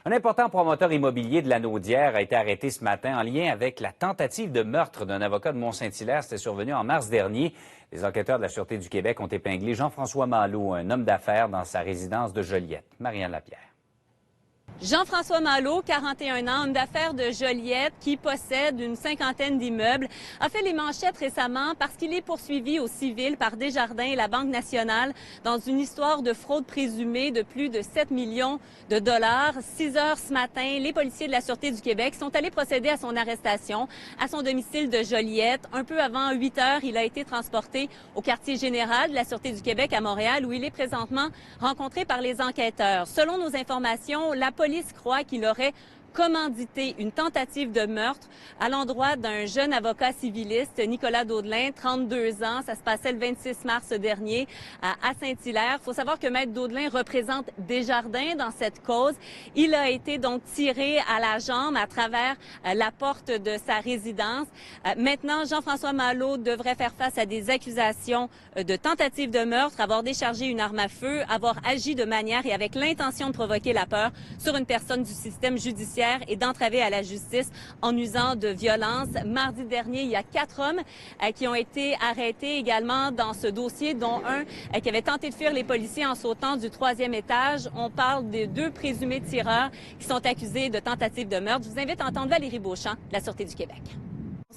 Un important promoteur immobilier de l'Anaudière a été arrêté ce matin en lien avec la tentative de meurtre d'un avocat de Mont-Saint-Hilaire. C'était survenu en mars dernier. Les enquêteurs de la Sûreté du Québec ont épinglé Jean-François Malo, un homme d'affaires, dans sa résidence de Joliette. Marianne Lapierre. Jean-François Malo, 41 ans, homme d'affaires de Joliette, qui possède une cinquantaine d'immeubles, a fait les manchettes récemment parce qu'il est poursuivi au civil par Desjardins et la Banque nationale dans une histoire de fraude présumée de plus de 7 millions de dollars. 6 heures ce matin, les policiers de la Sûreté du Québec sont allés procéder à son arrestation à son domicile de Joliette. Un peu avant 8 heures, il a été transporté au quartier général de la Sûreté du Québec à Montréal, où il est présentement rencontré par les enquêteurs. Selon nos informations, la police croit qu'il aurait commandité une tentative de meurtre à l'endroit d'un jeune avocat civiliste, Nicolas Daudelin, 32 ans. Ça se passait le 26 mars dernier à Saint-Hilaire. Il faut savoir que Maître Daudelin représente Desjardins dans cette cause. Il a été donc tiré à la jambe à travers la porte de sa résidence. Maintenant, Jean-François Malo devrait faire face à des accusations de tentative de meurtre, avoir déchargé une arme à feu, avoir agi de manière et avec l'intention de provoquer la peur sur une personne du système judiciaire et d'entraver à la justice en usant de violence. Mardi dernier, il y a 4 hommes qui ont été arrêtés également dans ce dossier, dont un qui avait tenté de fuir les policiers en sautant du 3e étage. On parle des 2 présumés tireurs qui sont accusés de tentative de meurtre. Je vous invite à entendre Valérie Beauchamp, de la Sûreté du Québec.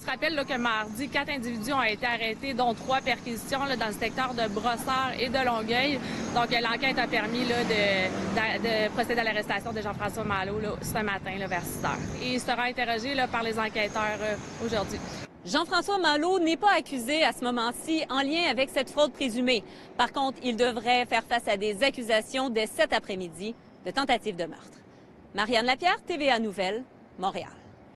On se rappelle là, que mardi, 4 individus ont été arrêtés, dont 3 perquisitions là, dans le secteur de Brossard et de Longueuil. Donc, l'enquête a permis là, de procéder à l'arrestation de Jean-François Malo là, ce matin là, vers 6 heures. Et il sera interrogé là, par les enquêteurs aujourd'hui. Jean-François Malo n'est pas accusé à ce moment-ci en lien avec cette fraude présumée. Par contre, il devrait faire face à des accusations dès cet après-midi de tentative de meurtre. Marianne Lapierre, TVA Nouvelles, Montréal.